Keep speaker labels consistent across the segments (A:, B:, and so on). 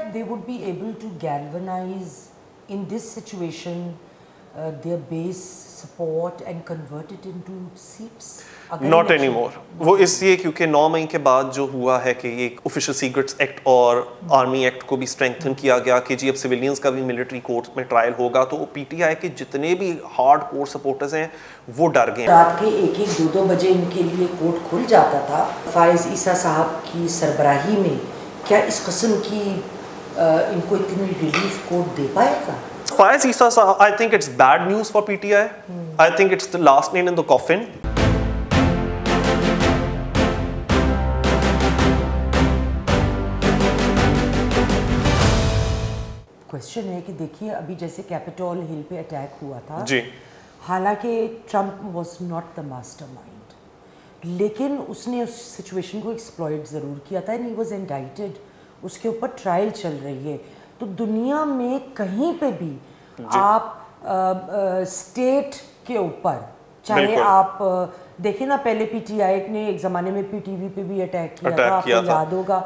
A: that they would be able to galvanize in this situation their base support and convert it into seats?
B: Not anymore. وہ اس لیے کیونکہ 9 مئی کے بعد جو ہوا ہے کہ یہ آفیشل سیکرٹس ایکٹ اور آرمی ایکٹ کو بھی اسٹرینتھن کیا گیا کہ جی اب سویلینز کا بھی ملٹری کورٹ میں ٹرائل ہوگا, تو پی ٹی آئی کے جتنے بھی ہارڈ کور سپورٹرز ہیں وہ ڈر گئے ہیں.
A: رات کے 1-2 بجے ان کے لیے کورٹ کھل جاتا تھا. فائز عیسیٰ صاحب کی سربراہی میں کیا اس قسم کی ان کو اتنی ریلیف کورٹ دے پائے گا؟
B: Faiz Issa, I think it's bad news for PTI. I think it's the last nail in the coffin.
A: Question ہے کہ دیکھیے ابھی جیسے کیپٹول ہل پہ اٹیک ہوا تھا
B: جی,
A: حالانکہ Trump was not the master mind, لیکن اس نے اس سچویشن کو ایکسپلائٹ ضرور کیا تھا, اینڈ ہی واز انڈائٹڈ, اس کے اوپر ٹرائل چل رہی ہے. تو دنیا میں کہیں پہ بھی آپ اسٹیٹ کے اوپر, چاہے آپ دیکھیں نا, پہلے پی ٹی آئی نے ایک زمانے میں پی ٹی وی پہ بھی اٹیک کیا تھا, آپ کو یاد ہوگا,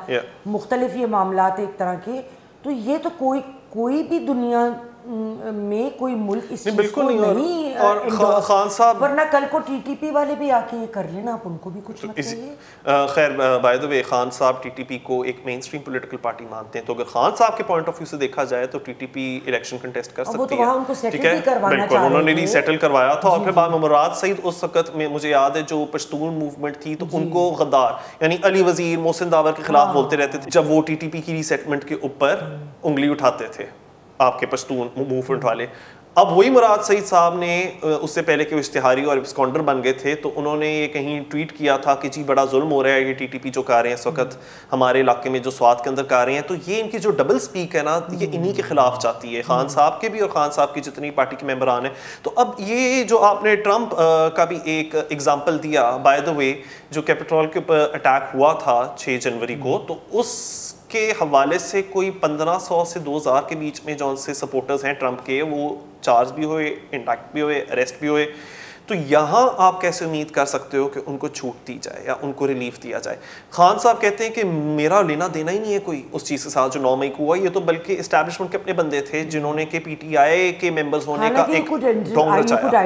A: مختلف یہ معاملات ایک طرح کے. تو یہ تو کوئی بھی دنیا میں کوئی ملک اس چیز کو نہیں,
B: اور خان صاحب
A: ورنہ کل کو ٹی ٹی پی والے بھی آ کے یہ کر لینا, آپ ان کو بھی کچھ مت کہیے.
B: خیر بائی دا وے خان صاحب ٹی ٹی پی کو ایک مین اسٹریم پولیٹیکل پارٹی مانتے ہیں, تو اگر خان صاحب کے پوائنٹ آف ویو سے دیکھا جائے تو T T P election contest کر سکتی ہے, ٹھیک ہے, بالکل انہوں نے ری سیٹل کروایا تھا. اور پھر بعد میں مراد سعید اس وقت میں مجھے یاد ہے جو پشتون موومنٹ تھی, تو ان کو غدار یعنی علی وزیر, محسن داور کے خلاف بولتے رہتے تھے جب وہ ٹی ٹی پی کی ری سیٹلمنٹ کے اوپر انگلی اٹھاتے تھے آپ کے پشتون موومنٹ والے. اب وہی مراد سعید صاحب نے اس سے پہلے کہ وہ اشتہاری اور اسکانڈر بن گئے تھے, تو انہوں نے یہ کہیں ٹویٹ کیا تھا کہ جی بڑا ظلم ہو رہا ہے یہ ٹی ٹی پی جو کر رہے ہیں اس وقت ہمارے علاقے میں, جو سوات کے اندر کر رہے ہیں. تو یہ ان کی جو ڈبل سپیک ہے نا, یہ انہی کے خلاف جاتی ہے, خان صاحب کے بھی اور خان صاحب کی جتنی پارٹی کے ممبران ہیں. تو اب یہ جو آپ نے ٹرمپ کا بھی ایک ایگزامپل دیا, بائی دا وے جو کیپٹول کے اوپر اٹیک ہوا تھا 6 جنوری کو, تو اس کے حوالے سے کوئی 1500 سے 2000 کے بیچ میں جو ان سے سپورٹرز ہیں ٹرمپ کے, وہ چارج بھی ہوئے, انڈکٹ بھی ہوئے, اریسٹ بھی ہوئے. تو یہاں آپ کیسے امید کر سکتے ہو کہ ان کو چھوٹ دی جائے یا ان کو ریلیف دیا جائے؟ خان صاحب کہتے ہیں کہ میرا لینا دینا ہی نہیں ہے کوئی اس چیز کے ساتھ جو 9 مئی کو ہوا. یہ تو بلکہ اسٹیبلشمنٹ کے اپنے بندے تھے جنہوں نے کہ پی ٹی آئی کے ممبرز ہونے کا ایک ڈھونگ رچایا.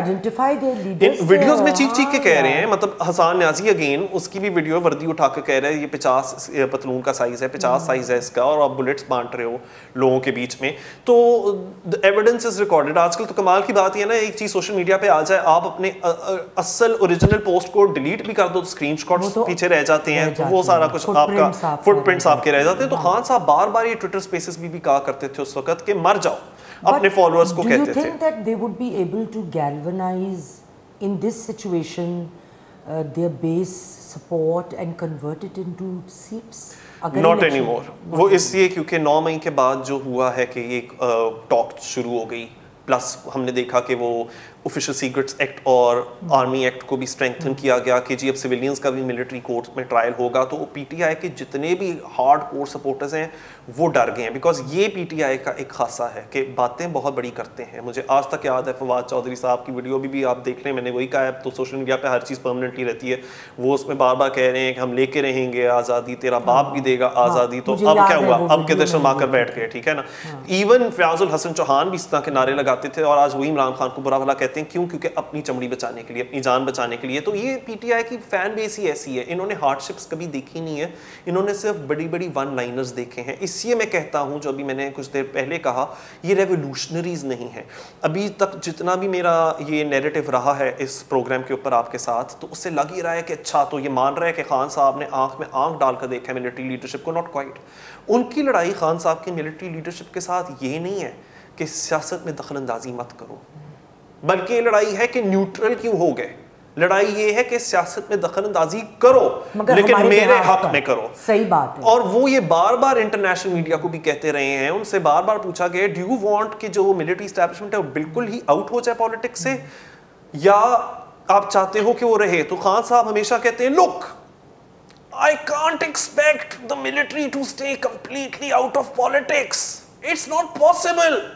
B: ویڈیوز میں چیخ چیخ کے کہہ رہے ہیں, مطلب حسان نیازی اگین اس کی بھی ویڈیو وردی اٹھا کے کہہ رہے ہیں یہ 50 پتلون کا سائز ہے, 50 سائز ہے اس کا, اور آپ بلٹس بانٹ رہے ہو لوگوں کے بیچ میں. تو ایویڈنس از ریکارڈڈ. آج کل تو کمال کی بات یہ ہے نا, ایک چیز سوشل میڈیا پہ آ جائے, آپ اپنے اصل اوریجنل پوسٹ کو ڈیلیٹ بھی کر دو تو اسکرین شاٹس پیچھے رہ جاتے ہیں, تو وہ سارا کچھ آپ کا فٹ پرنٹس آپ کے رہ جاتے ہیں. تو خان صاحب بار بار یہ ٹویٹر اسپیسز بھی کہا کرتے تھے اس وقت کہ مر جاؤ, اپنے فالوورز کو کہتے تھے.
A: Do you think that they would be able to galvanize in this situation their base support and convert it into seats?
B: Not anymore. وہ اس لیے کیونکہ 9 مئی کے بعد جو ہوا ہے کہ یہ ٹاک شروع ہو گئی, پلس ہم نے دیکھا کہ وہ آفیشل سیکرٹس ایکٹ اور آرمی ایکٹ کو بھی اسٹرینتھن کیا گیا کہ جی اب سویلینز کا بھی ملٹری کورٹ میں ٹرائل ہوگا. تو پی ٹی آئی کے جتنے بھی ہارڈ کور سپورٹرز ہیں وہ ڈر گئے ہیں, بیکاز یہ پی ٹی آئی کا ایک خاصہ ہے کہ باتیں بہت بڑی کرتے ہیں. مجھے آج تک یاد ہے فواد چودھری صاحب کی ویڈیو بھی آپ دیکھ لیں, میں نے وہی کہا ہے, تو سوشل میڈیا پہ ہر چیز پرماننٹلی رہتی ہے. وہ اس میں بار بار کہہ رہے ہیں کہ ہم لے کے رہیں گے آزادی, تیرا باپ بھی دے گا آزادی. تو اب کیا ہوا, اب کے دشن مار کر بیٹھ گئے, ٹھیک ہے نا. ایون فیاض الحسن چوہان بھی اس طرح کے نعرے لگاتے تھے, اور آج وہی عمران خان کو برا بھلا کہتے ہیں. کیوں؟ کیونکہ اپنی چمڑی بچانے کے لیے, اپنی جان بچانے کے لیے. تو یہ پی ٹی آئی کی فین بیس ہی ایسی ہے, انہوں نے ہارڈ شپس کبھی دیکھی نہیں ہے, انہوں نے صرف بڑی بڑی ون لائنرز دیکھے ہیں. اس لیے میں کہتا ہوں, جو ابھی میں نے کچھ دیر پہلے کہا, یہ ریولیوشنریز نہیں ہیں. ابھی تک جتنا بھی میرا یہ نیریٹو رہا ہے اس پروگرام کے اوپر آپ کے ساتھ, تو اس سے لگ ہی رہا ہے کہ اچھا تو یہ مان رہا ہے کہ خان صاحب نے آنکھ میں آنکھ ڈال کر دیکھا ہے ملٹری لیڈرشپ کو. Not quite. ان کی لڑائی خان صاحب کی ملٹری لیڈرشپ کے ساتھ یہ نہیں ہے کہ سیاست میں دخل اندازی مت کرو, بلکہ یہ لڑائی ہے کہ نیوٹرل کیوں ہو گئے. لڑائی یہ ہے کہ سیاست میں دخل اندازی کرو لیکن میرے حق میں کرو.
A: صحیح بات ہے.
B: اور وہ یہ بار بار انٹرنیشنل میڈیا کو بھی کہتے رہے ہیں, ان سے بار بار پوچھا گیا ڈو یو وانٹ کہ جو ملٹری اسٹیبلشمنٹ ہے وہ بالکل ہی آؤٹ ہو جائے پالیٹکس سے, یا آپ چاہتے ہو کہ وہ رہے. تو خان صاحب ہمیشہ کہتے ہیں لک I can't expect the military to stay completely out of politics. It's not possible.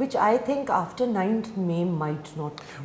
A: Which I think after 9th May might not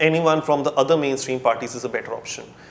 B: anyone from the other mainstream parties is a better option.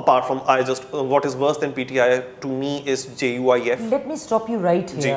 B: apart from what is worse than PTI to me is JUIF.
A: Let me stop you right here.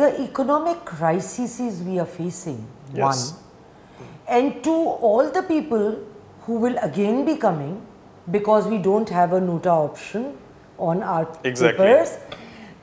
A: the economic crises we are facing, one, and two, all the people who will again be coming because we don't have a NUTA option on our papers.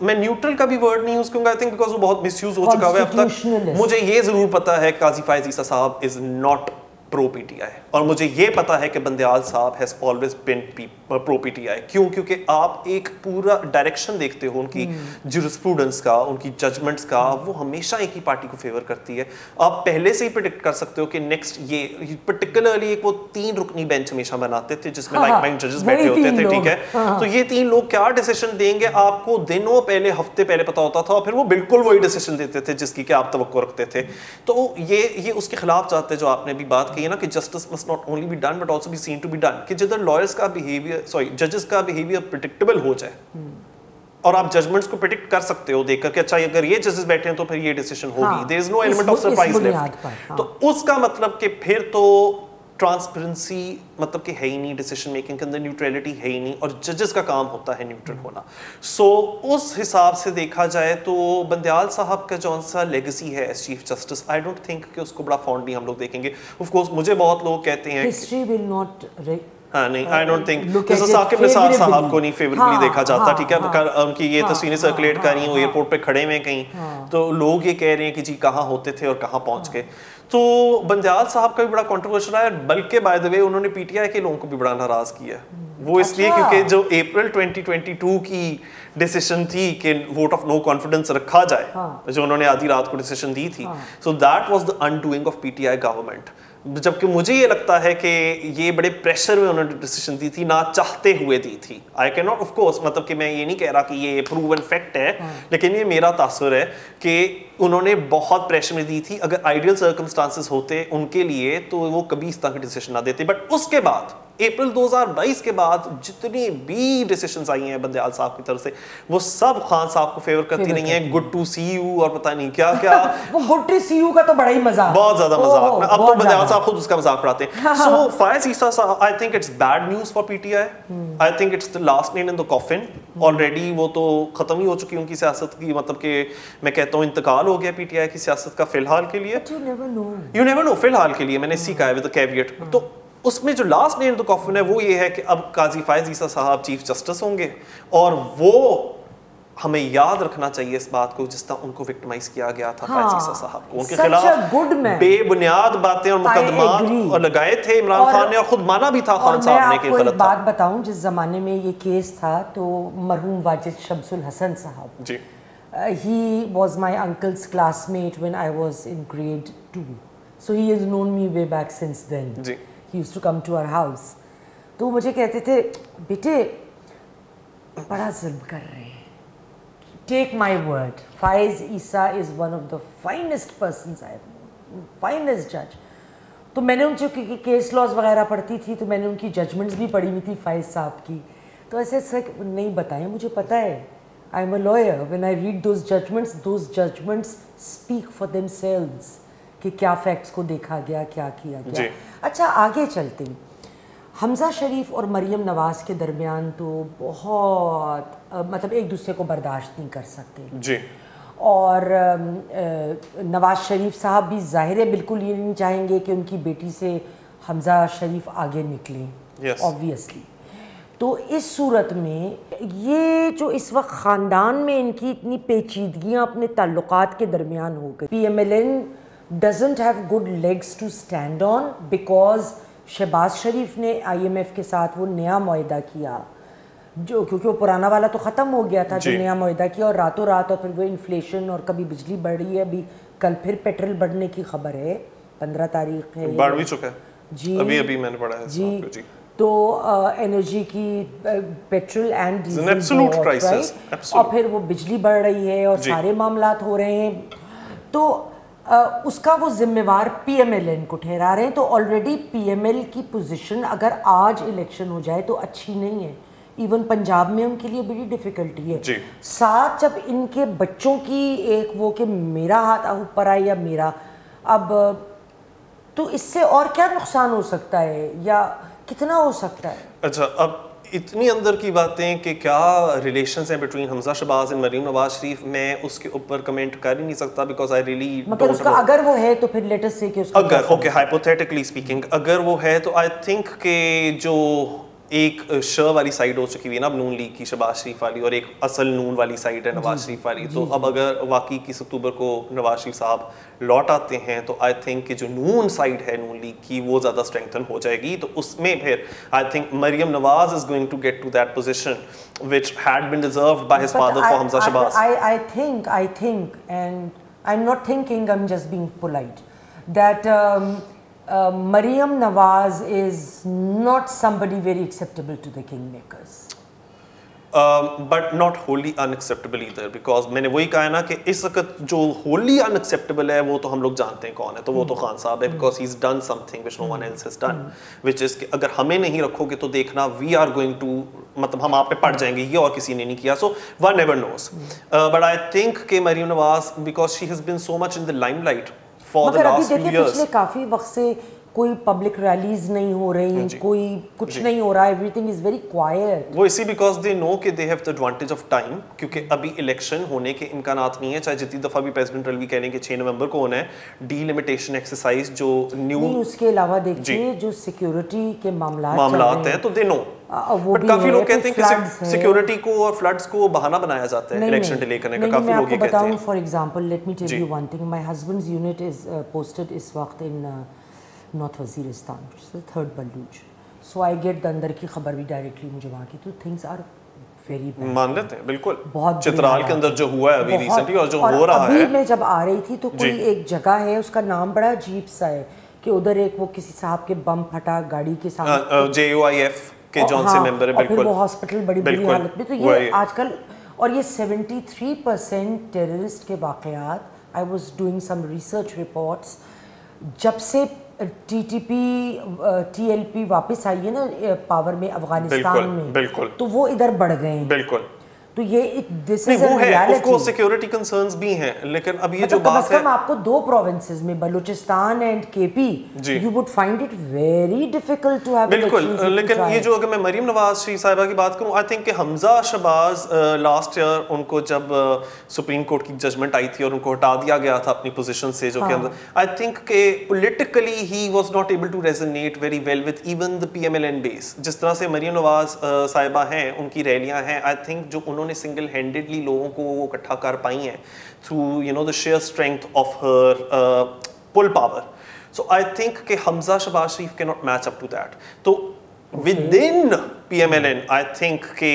B: میں neutral کا بھی word نہیں use کروں گا, I think because وہ بہت مس use ہو چکا ہوا ہے اب تک. مجھے یہ ضرور پتا ہے قاضی فائز عیسیٰ صاحب is not pro P T آئی, اور مجھے یہ پتا ہے کہ بندیال صاحب has always been pro P T آئی. کیوں؟ کیونکہ آپ ایک پورا ڈائریکشن دیکھتے ہو ان کی جورسپروڈنس کا, ان کی ججمنٹس کا, وہ ہمیشہ ایک ہی پارٹی کو فیور کرتی ہے. آپ پہلے سے ہی پریڈکٹ کر سکتے ہو کہ نیکسٹ یہ پرٹیکولرلی ایک وہ 3 رکنی بینچ ہمیشہ بناتے تھے جس میں لائک مائنڈ ججز بیٹھے ہوتے تھے, ٹھیک ہے, تو یہ 3 لوگ کیا ڈیسیشن دیں گے آپ کو دنوں پہلے, ہفتے پہلے پتا ہوتا تھا, اور پھر وہ بالکل وہی ڈیسیشن دیتے تھے جس کی کہ آپ توقع رکھتے تھے. تو یہ اس کے خلاف جاتے ہیں جو آپ نے بھی بات کی ہے نا کہ justice must not only be done but also be seen to be done, کہ جدھر lawyers کا behavior ججز کا behavior predictable ہو جائے اور آپ ججمنٹس کو پریڈکٹ کر سکتے ہو دیکھ کر کہ اچھا اگر یہ ججز بیٹھے ہیں تو پھر یہ ڈیسیشن ہوگی, there is no element of surprise left. تو اس کا مطلب کہ پھر تو ٹرانسپیرنسی مطلب کہ ہے ہی نہیں, ڈیسیشن میکنگ کے اندر نیوٹرلٹی ہے ہی نہیں, اور ججز کا کام ہوتا ہے نیوٹرل ہونا. سو اس حساب سے دیکھا جائے تو بندیال صاحب کا جون سا لیگسی ہے as chief justice, I don't think کہ اس کو بڑا فونڈلی ہم لوگ دیکھیں گے. آف کورس مجھے بہت لوگ کہتے ہیں
A: ہسٹری ول ناٹ,
B: ہاں نہیں, آئی ڈونٹ تھنک جیسے ثاقب نثار صاحب کو نہیں فیوریبلی دیکھا جاتا, ٹھیک ہے, ان کی یہ تصویریں سرکولیٹ کر رہی ہیں, وہ ایئرپورٹ پہ کھڑے ہوئے کہیں, تو لوگ یہ کہہ رہے ہیں کہ جی کہاں ہوتے تھے اور کہاں پہنچ گئے. تو بندیال صاحب کا بھی بڑا کنٹروورشل رہا ہے, بلکہ بائی دا وے انہوں نے پی ٹی آئی کے لوگوں کو بھی بڑا ناراض کیا. وہ اس لیے کیونکہ جو اپریل 2022 کی ڈیسیشن تھی کہ ووٹ آف نو کانفیڈنس رکھا جائے, جو انہوں نے آدھی رات کو ڈیسیشن دی تھی, so that was the undoing of P T I government. جبکہ مجھے یہ لگتا ہے کہ یہ بڑے پریشر میں انہوں نے ڈیسیشن دی تھی, نہ چاہتے ہوئے دی تھی. I can not of course, مطلب کہ میں یہ نہیں کہہ رہا کہ یہ پروون فیکٹ ہے, لیکن یہ میرا تاثر ہے کہ انہوں نے بہت پریشر میں دی تھی. اگر آئیڈیل سرکمسٹانسز ہوتے ان کے لیے تو وہ کبھی اس طرح کی ڈیسیشن نہ دیتے. بٹ اس کے بعد اپریل 2022 کے بعد جتنی بھی ڈیسیشنز آئی ہیں بندیال صاحب کی طرف سے, وہ سب خان صاحب کو فیور کرتی رہی ہیں. گڈ ٹو سی یو اور پتہ نہیں کیا کیا.
A: وہ گڈ ٹو سی یو کا تو بڑا ہی مزاق,
B: بہت زیادہ مزاق. اب تو بندیال صاحب خود اس کا مذاق اڑاتے ہیں. سو فائز عیسیٰ صاحب, I think it's bad news for P T I. I think it's the last nail in the coffin. Already وہ تو ختم ہی ہو چکی ان کی سیاست کی, مطلب کہ میں کہتا ہوں انتقال ہو گیا پی ٹی آئی کی سیاست کا فی الحال کے لیے. یو نیور نو, فی الحال کے لیے میں نے اسی کہا ہے ود کیویٹ. تو اس میں جو لاسٹ نیم تو کافن ہے وہ یہ ہے کہ اب قاضی فائز عیسیٰ صاحب چیف جسٹس ہوں گے, اور وہ ہمیں یاد رکھنا چاہیے اس بات کو جس طرح ان کو وکٹمائز کیا گیا تھا فائز عیسیٰ صاحب کو. ان کے خلاف بے بنیاد باتیں اور مقدمات اور لگائے تھے عمران خان نے, اور خود مانا بھی تھا خان صاحب نے کہ غلط تھا.
A: میں آپ کو ایک بات بتاؤں, جس زمانے میں یہ کیس تھا تو مرحوم واجد شمس الحسن صاحب,
B: جی,
A: he was my uncle's classmate when I was in grade 2, so he has known me way back since then.
B: G,
A: he used to come to our house. تو مجھے کہتے تھے بیٹے بڑا ظلم کر رہے ہیں. Take my word, Faiz Issa is one of the finest persons I have known, finest judge. تو میں نے ان سے کیس لاز وغیرہ پڑھتی تھی تو میں نے ان کی ججمنٹس بھی پڑھی ہوئی تھی فائز صاحب کی. تو ایسے نہیں بتائیں, مجھے پتہ ہے, I am a lawyer. When I read those judgments speak for themselves کہ کیا فیکٹس کو دیکھا گیا, کیا کیا گیا. اچھا آگے چلتے ہیں. حمزہ شریف اور مریم نواز کے درمیان تو بہت مطلب ایک دوسرے کو برداشت نہیں کر سکتے.
B: جی,
A: اور نواز شریف صاحب بھی ظاہر ہے بالکل یہ نہیں چاہیں گے کہ ان کی بیٹی سے حمزہ شریف آگے نکلیں, obviously. تو اس صورت میں یہ جو اس وقت خاندان میں ان کی اتنی پیچیدگیاں اپنے تعلقات کے درمیان ہو گئی. P M L N doesn't have good legs to stand on because Shehbaz Sharif نے آئی ایم ایف کے ساتھ وہ نیا معاہدہ کیا, جو کیونکہ وہ پرانا والا تو ختم ہو گیا تھا, جو نیا معاہدہ کیا, اور راتوں رات, اور پھر وہ انفلیشن, اور کبھی بجلی بڑھ رہی ہے, ابھی کل پھر پیٹرول بڑھنے کی خبر ہے, 15 تاریخ ہے,
B: بڑھ بھی چکا ہے
A: جی,
B: ابھی میں نے پڑھا ہے
A: جی. تو انرجی کی پیٹرول اینڈ ڈیزل, اور پھر وہ بجلی بڑھ رہی ہے, اور سارے معاملات ہو رہے ہیں, تو اس کا وہ ذمہ وار پی ایم ایل این کو ٹھہرا رہے ہیں. تو آلریڈی پی ایم ایل کی پوزیشن اگر آج الیکشن ہو جائے تو اچھی نہیں ہے. ایون پنجاب میں ان کے لیے بڑی ڈیفیکلٹی ہے. ساتھ جب ان کے بچوں کی ایک وہ کہ میرا ہاتھ اوپر آئے یا میرا, اب تو اس سے اور کیا نقصان ہو سکتا ہے یا کتنا ہو سکتا ہے.
B: اچھا, اب اتنی اندر کی باتیں کہ کیا ریلیشنز ہیں بٹوین حمزہ شہباز اور مریم نواز شریف, میں اس کے اوپر کمنٹ کر ہی نہیں سکتا بیکاز آئی ریلی
A: مگر اس کا اگر وہ ہے تو پھر لیٹ اس سے کہ اس کا
B: اگر اوکے ہائپوتھیٹیکلی اسپیکنگ اگر وہ ہے تو آئی تھنک کہ جو ایک ش والی سائڈ ہو چکی ہوئی ہے نا اب نون لیگ کی شہباز شریف والی, اور ایک اصل نون والی سائڈ ہے نواز شریف والی. تو اب اگر واقعی 21 اکتوبر کو نواز شریف صاحب لوٹ آتے ہیں تو آئی تھنک کہ جو نون سائڈ ہے نون لیگ کی وہ زیادہ اسٹرینتھن ہو جائے گی. تو اس میں پھر I think Maryam Nawaz is going to get to that position which had been deserved by his father for Hamza Shahbaz.
A: I think, and I'm not thinking, I'm just being polite, that Maryam Nawaz is not somebody very acceptable to the kingmakers.
B: But not wholly unacceptable either, because میں نے وہی کہا ہے نا کہ اس وقت جو wholly unacceptable ہے وہ تو ہم لوگ جانتے ہیں کون ہے, تو وہ تو خان صاحب ہے, because he's done something which no one else has done, which is کہ اگر ہمیں نہیں رکھو گے تو دیکھنا we are going to, مطلب ہم آپ پہ پڑ جائیں گے, یہ اور کسی نے نہیں کیا. So one never knows. But I think کہ Maryam Nawaz, because she has been so much in the limelight for the last few years.
A: مگر ابھی دیکھیں پچھلے کافی وقت سے کوئی پبلک ریلیز نہیں ہو رہی, کوئی کچھ نہیں ہو رہا, every thing is very quite.
B: وہ اسی بیکاز دے نو کہ they have the advantage of time, کیونکہ ابھی الیکشن ہونے کے امکانات نہیں ہیں, چاہے جتنی دفعہ بھی پریزیڈنٹ رلوی کہہ لیں کہ 6 نومبر کو ہونا ہے. ڈی لمیٹیشن ایکسرسائز جو نیو,
A: اس کے علاوہ دیکھیے جو سیکیورٹی کے
B: معاملات ہیں تو دے نو. بٹ کافی لوگ کہتے ہیں کہ سیکیورٹی کو اور فلڈز کو بہانہ بنایا جاتا ہے الیکشن ڈیلے کرنے کا. کافی لوگ یہ کہتے ہیں.
A: For example let me tell you one thing, my husband's unit is posted اس وقت in north Waziristan, which is the 3rd Baluch. So I get the اندر کی خبر بھی ڈائریکٹلی مجھے وہاں کی, تو things are very bad.
B: مان لیتے ہیں بالکل. چترال کے اندر جو ہوا ہے ابھی ریسنٹلی اور جو ہو رہا ہے,
A: ابھی میں جب آ رہی تھی تو کوئی ایک جگہ ہے, اس کا نام بڑا عجیب سا ہے کہ ادھر ایک وہ کسی صاحب کے بم پھٹا گاڑی کے ساتھ,
B: JUIF کے جون سے ممبر ہے بالکل,
A: اور پھر وہ ہاسپٹل بڑی بری حالت میں. تو یہ آج کل, اور یہ 73% ٹیررسٹ کے واقعات, I was doing some research reports, جب سے TLP واپس آئی ہے نا پاور میں افغانستان میں, تو وہ ادھر بڑھ گئے ہیں.
B: بالکل.
A: تو یہ دس از اے ریالٹی.
B: اس کو سیکیورٹی کنسرنز بھی ہیں, لیکن اب یہ جو بات ہے,
A: آپ کو 2 پروونسز میں Balochistan and KP, you would find it very difficult to have
B: بالکل. لیکن یہ جو اگر میں مریم نواز شریف صاحبہ کی بات کروں, آئی تھنک کہ حمزہ شہباز لاسٹ ایئر ان کو جب سپریم کورٹ کی ججمنٹ آئی تھی اور ان کو ہٹا دیا گیا تھا اپنی پوزیشن سے, جو کہ آئی تھنک کہ politically he was not able to resonate very well with even the PMLN base. جس طرح سے مریم نواز صاحبہ ہیں, ان کی ریلیاں ہیں, آئی تھنک جو انہوں نے سنگل ہینڈیڈلی لوگوں کو وہ اکٹھا کر پائی ہیں through you know the sheer strength of her pull power. So I think کہ حمزہ شہباز شریف کی not match up to that. تو within PMLN I think کہ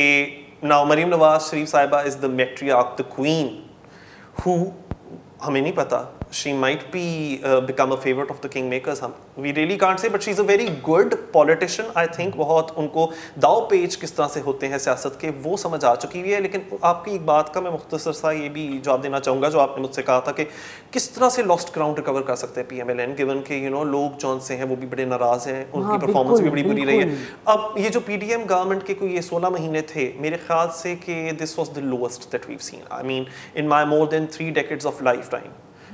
B: ناؤ مریم نواز شریف صاحبہ از دا میٹریارک, دا کوئین, ہو ہمیں نہیں پتا, she might be become a favorite of the kingmakers. We really can't say, but she's a very good politician. I think بہت ان کو داؤ پیچ کس طرح سے ہوتے ہیں سیاست کے وہ سمجھ آ چکی ہوئی ہے. لیکن آپ کی ایک بات کا میں مختصر سا یہ بھی جواب دینا چاہوں گا جو آپ نے مجھ سے کہا تھا کہ کس طرح سے لاسٹ گراؤنڈ ریکور کر سکتے ہیں PMLN, given کہ لوگ جون سے ہیں وہ بھی بڑے ناراض ہیں, ان کی پرفارمنس بھی بڑی بری رہی ہے. اب یہ جو PDM گورنمنٹ کے کوئی یہ 16 مہینے تھے, میرے خیال سے کہ this was the lowest that we've seen. I mean in my more than 3 decades of lifetime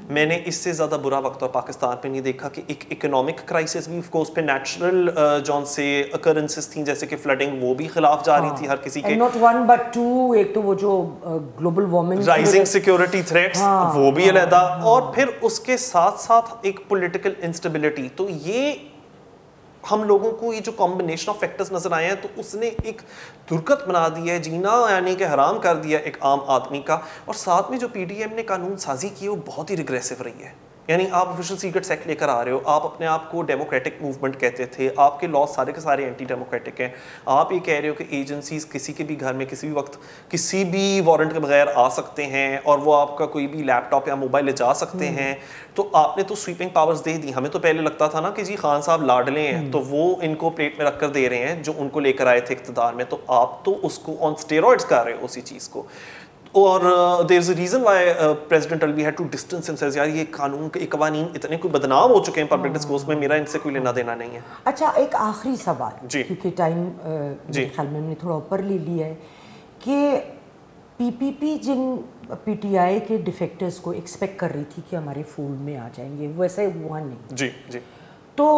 B: میں نے اس سے زیادہ برا وقت اور پاکستان پہ نہیں دیکھا. کہ ایک اکنامک کرائسس بھی, آف کورس پہ نیچرل جون سے اکرنسز تھیں جیسے کہ فلڈنگ, وہ بھی خلاف جا رہی تھی ہر کسی کے,
A: not one but two. ایک تو وہ جو global warming,
B: rising security threats, وہ بھی علیحدہ, اور پھر اس کے ساتھ ساتھ ایک پولیٹیکل انسٹیبلٹی. تو یہ ہم لوگوں کو یہ جو کمبینیشن آف فیکٹرز نظر آئے ہیں تو اس نے ایک درگت بنا دی ہے, جینا یعنی کہ حرام کر دیا ایک عام آدمی کا. اور ساتھ میں جو PDM نے قانون سازی کی ہے وہ بہت ہی ریگریسو رہی ہے. یعنی آپ آفیشل سیکرٹس ایکٹ لے کر آ رہے ہو, آپ اپنے آپ کو ڈیموکریٹک موومنٹ کہتے تھے, آپ کے لاز سارے کے سارے اینٹی ڈیموکریٹک ہیں. آپ یہ کہہ رہے ہو کہ ایجنسیز کسی کے بھی گھر میں کسی بھی وقت کسی بھی وارنٹ کے بغیر آ سکتے ہیں اور وہ آپ کا کوئی بھی لیپ ٹاپ یا موبائل لے جا سکتے ہیں. تو آپ نے تو سویپنگ پاورز دے دی. ہمیں تو پہلے لگتا تھا نا کہ جی خان صاحب لاڈلے ہیں تو وہ ان کو پلیٹ میں رکھ کر دے رہے ہیں جو ان کو لے کر آئے تھے اقتدار میں, تو آپ تو اس کو آن اسٹیرائڈز کر رہے ہو اسی چیز کو. اور there is a reason why president Alvi had to distance himself. یار یہ قانون کے قوانین اتنے کوئی بدنام ہو چکے ہیں پبلک ڈسکورس میں, میرا ان سے کوئی لینا دینا نہیں ہے.
A: اچھا ایک آخری سوال, کیونکہ ٹائم میرے خیال میں ہم نے تھوڑا اوپر لے لیا ہے, کہ PPP جن PTI کے ڈیفیکٹرز کو ایکسپیکٹ کر رہی تھی کہ ہمارے فولڈ میں آ جائیں گے, ویسے ہوا نہیں.
B: جی جی.
A: تو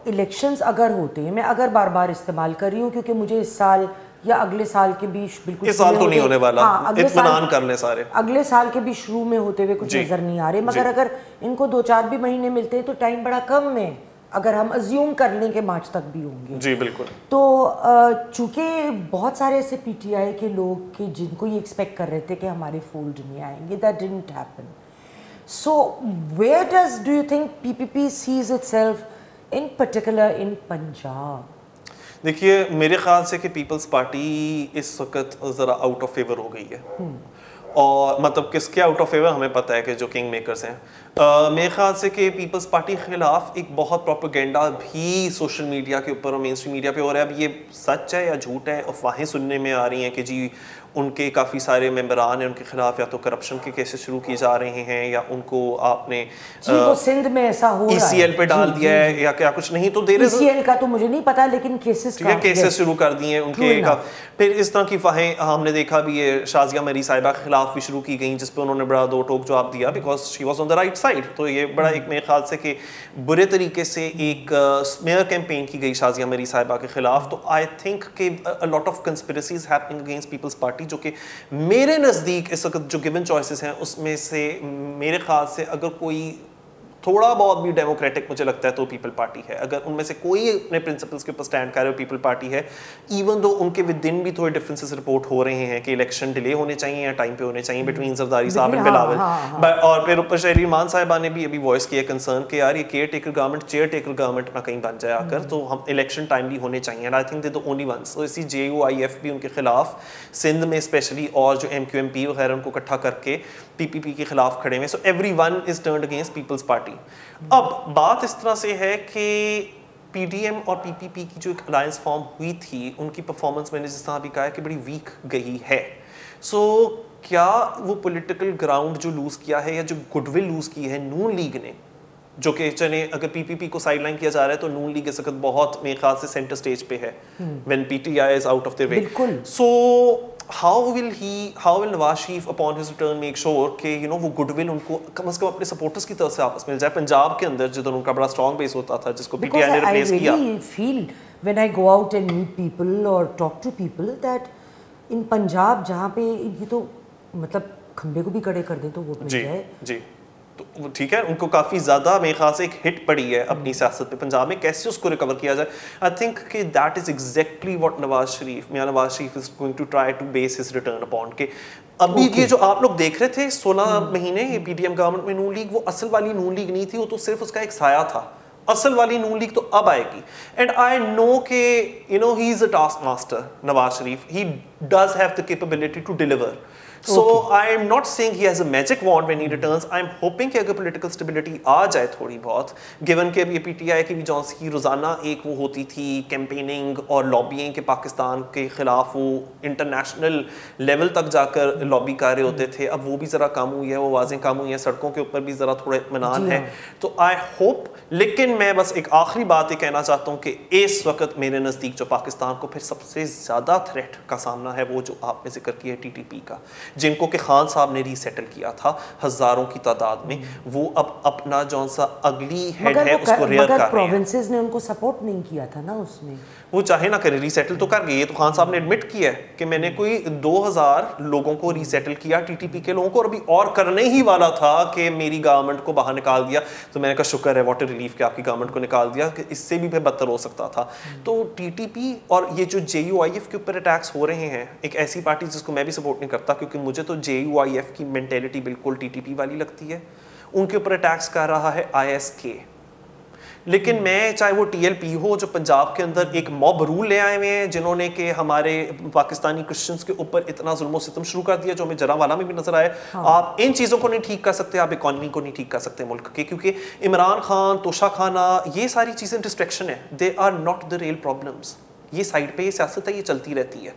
A: الیکشنز اگر ہوتے ہیں, میں اگر بار بار استعمال کر رہی ہوں کیونکہ مجھے اس سال یا اگلے سال کے بھی بالکل,
B: اس سال تو نہیں ہونے والا, اطمینان کر لیں سارے,
A: اگلے سال کے بھی شروع میں ہوتے ہوئے کچھ نظر نہیں آ رہے, مگر اگر ان کو 2-4 بھی مہینے ملتے ہیں تو ٹائم بڑا کم ہے. اگر ہم ازیوم کر لیں کہ مارچ تک بھی ہوں گے.
B: جی بالکل.
A: تو چونکہ بہت سارے ایسے پی ٹی آئی کے لوگ کہ جن کو یہ ایکسپیکٹ کر رہے تھے کہ ہمارے فولڈ نہیں آئیں گے, that didn't happen. So where do you think P P P sees itself in particular in Punjab?
B: دیکھیے میرے خیال سے کہ پیپلز پارٹی اس وقت ذرا آؤٹ آف فیور ہو گئی ہے, اور مطلب کس کے آؤٹ آف فیور ہمیں پتہ ہے کہ جو کنگ میکرز ہیں. میرے خیال سے کہ پیپلز پارٹی کے خلاف ایک بہت پروپیگنڈا بھی سوشل میڈیا کے اوپر اور مین اسٹریم میڈیا پہ ہو رہا ہے. اب یہ سچ ہے یا جھوٹ ہے, افواہیں سننے میں آ رہی ہیں کہ جی ان کے کافی سارے ممبران ہیں, ان کے خلاف یا تو کرپشن کے کیسز شروع کیے جا رہے ہیں, یا ان کو آپ نے
A: سندھ میں ایسا ہو رہا ہے
B: ECL پہ ڈال دیا ہے یا کیا کچھ نہیں. تو
A: ECL کا تو مجھے نہیں پتا, لیکن کیسز
B: شروع کر دیے ہیں ان کے. پھر اس طرح کی افواہیں ہم نے دیکھا بھی ہے شازیہ مری صاحبہ کے خلاف بھی شروع کی گئیں, جس پہ انہوں نے بڑا دو ٹوک جواب دیا because she was on the right side. تو یہ بڑا ایک میرے خیال سے کہ برے طریقے سے ایک اسمیئر کیمپین کی گئی شازیہ مری صاحبہ کے خلاف. تو آئی تھنک کہ a lot of conspiracies happening against Peoples Party, جو کہ میرے نزدیک اس وقت جو گیون چوائسیز ہیں اس میں سے میرے خیال سے اگر کوئی تھوڑا بہت بھی ڈیموکریٹک مجھے لگتا ہے تو پیپل پارٹی ہے. اگر ان میں سے کوئی اپنے پرنسپلس کے اوپر اسٹینڈ کر رہے ہو پیپل پارٹی ہے, ایون دو ان کے ود ان بھی تھوڑے ڈفرینسز رپورٹ ہو رہے ہیں کہ الیکشن ڈیلے ہونے چاہیے یا ٹائم پہ ہونے چاہیے بٹوین زرداری صاحب اینڈ بلاول. اور پھر اوپر شہری مان صاحبہ نے بھی ابھی وائس کیا کنسرن کہ یار یہ care taker government chair taker government نہ کہیں بن جائے آ کر, تو ہم الیکشن ٹائملی ہونے چاہیے. And I think they the only ones. تو اسی JUIF بھی ان کے خلاف سندھ میں اسپیشلی, اور جو MQMP وغیرہ ان کو اکٹھا کر کے PPP کے خلاف کھڑے ہوئے. So everyone is turned against Peoples Party. اب بات اس طرح سے ہے کہ PDM اور PPP کی جو ایک الائنس فارم ہوئی تھی, ان کی پرفارمنس میں نے جس طرح بھی کہا ہے کہ بڑی ویک گئی ہے. سو کیا وہ پولیٹیکل گراؤنڈ جو لوز کیا ہے یا جو گڈ ول لوز کی ہے نون لیگ نے, جو کہ چلے اگر PPP کو سائڈ لائن کیا جا رہا ہے تو نون لیگ اس وقت بہت میرے خیال سے سینٹر سٹیج پہ ہے when PTI is out of their way. So how will Nawaz Sharif upon his return make sure کہ وہ گڈ ول ان کو کم از کم اپنے سپورٹرز کی طرف سے آپس مل جائے پنجاب کے اندر جدھر ان کا بڑا اسٹرانگ بیس ہوتا تھا جس کو PTI نے ریپلیس کیا.
A: I feel when I go out and meet people or talk to people that in Punjab جہاں پہ یہ تو مطلب کھمبے کو بھی کڑے کر دیں تو ووٹ مل جائے.
B: جی تو ٹھیک ہے, ان کو کافی زیادہ میرے خیال سے ایک ہٹ پڑی ہے اپنی سیاست پہ پنجاب میں, کیسے اس کو ریکور کیا جائے. آئی تھنک کہ that is exactly what Nawaz Sharif is going to try to base his return upon. کہ ابھی یہ جو آپ لوگ دیکھ رہے تھے 16 مہینے یہ PDM گورنمنٹ میں نون لیگ, وہ اصل والی نون لیگ نہیں تھی, وہ تو صرف اس کا ایک سایہ تھا. اصل والی نون لیگ تو اب آئے گی. اینڈ آئی نو کہ he is a taskmaster Nawaz Sharif, he does have the capability to deliver. So I am not saying he has a magic wand when he returns. I am hoping کہ اگر political stability آ جائے تھوڑی بہت, given کہ اب یہ PTI کی بھی جونس کی روزانہ ایک وہ ہوتی تھی کیمپیننگ اور لابیئنگ کے پاکستان کے خلاف, وہ انٹرنیشنل لیول تک جا کر لابی کر رہے ہوتے تھے, اب وہ بھی ذرا کم ہوئی ہے, وہ واضح کم ہوئی ہے, سڑکوں کے اوپر بھی ذرا تھوڑا اطمینان ہے. تو آئی ہوپ, لیکن میں بس ایک آخری بات یہ کہنا چاہتا ہوں کہ اس وقت میرے نزدیک جو پاکستان کو پھر سب سے زیادہ تھریٹ کا سامنا ہے وہ جو آپ نے ذکر کیا ہے TTP کا, جن کو کہ خان صاحب نے ری سیٹل کیا تھا ہزاروں کی تعداد میں, وہ اب اپنا جون سا اگلی ہیڈ ہے اس کو ریئر کر رہے ہیں.
A: پروونسز نے ان کو سپورٹ نہیں کیا تھا نا اس میں,
B: وہ چاہے نہ کرے, ری سیٹل تو کر گئی. یہ تو خان صاحب نے ایڈمٹ کیا ہے کہ میں نے کوئی 2000 لوگوں کو ری سیٹل کیا TTP کے لوگوں کو, اور ابھی اور کرنے ہی والا تھا کہ میری گورنمنٹ کو باہر نکال دیا. تو میں نے کہا شکر ہے واٹر ریلیف کہ آپ کی گورنمنٹ کو نکال دیا, کہ اس سے بھی بدتر ہو سکتا تھا. تو TTP اور یہ جو JUIF کے اوپر اٹیکس ہو رہے ہیں, ایک ایسی پارٹی جس کو میں بھی سپورٹ نہیں کرتا, کیونکہ مجھے تو JUIF کی مینٹیلٹی بالکل TTP والی لگتی ہے. ان کے اوپر اٹیکس کر رہا ہے ISK, لیکن میں چاہے وہ TLP ہو جو پنجاب کے اندر ایک موب رول لے آئے ہوئے ہیں, جنہوں نے کہ ہمارے پاکستانی کرسچنس کے اوپر اتنا ظلم و ستم شروع کر دیا, جو ہمیں جرانوالا میں بھی نظر آئے. آپ ان چیزوں کو نہیں ٹھیک کر سکتے, آپ اکانومی کو نہیں ٹھیک کر سکتے ملک کے, کیونکہ عمران خان, توشہ خانہ, یہ ساری چیزیں ڈسٹریکشن ہے. They are not the real problems. یہ سائڈ پہ یہ سیاست ہے, یہ چلتی رہتی ہے.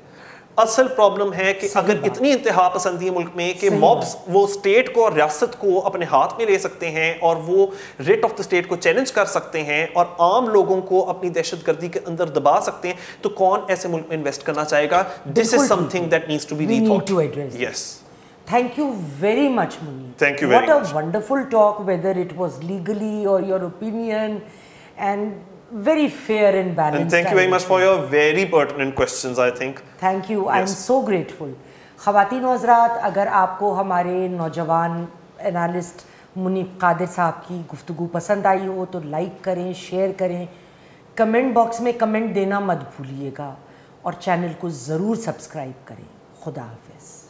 B: اصل پرابلم ہے کہ اگر اتنی انتہا پسندی ہے ملک میں کہ مابس وہ اسٹیٹ کو اور ریاست کو اپنے ہاتھ میں لے سکتے ہیں اور وہ ریٹ آف دا اسٹیٹ کو چیلنج کر سکتے ہیں اور عام لوگوں کو اپنی دہشت گردی کے اندر دبا سکتے ہیں, تو کون ایسے ملک میں انویسٹ کرنا چاہے گا؟ This is something that needs to be rethought. Yes,
A: thank you very much Munir.
B: Thank you very much.
A: What a wonderful talk, whether it was legally or your opinion, and very fair and balanced.
B: And thank you very much for your very pertinent questions, I think.
A: Thank you. I am so grateful. خواتین و حضرات, اگر آپ کو ہمارے نوجوان analyst منیب قادر صاحب کی گفتگو پسند آئی ہو تو لائک کریں، شیئر کریں، کمنٹ باکس میں کمنٹ دینا مت بھولیے گا، اور چینل کو ضرور سبسکرائب کریں. خدا حافظ.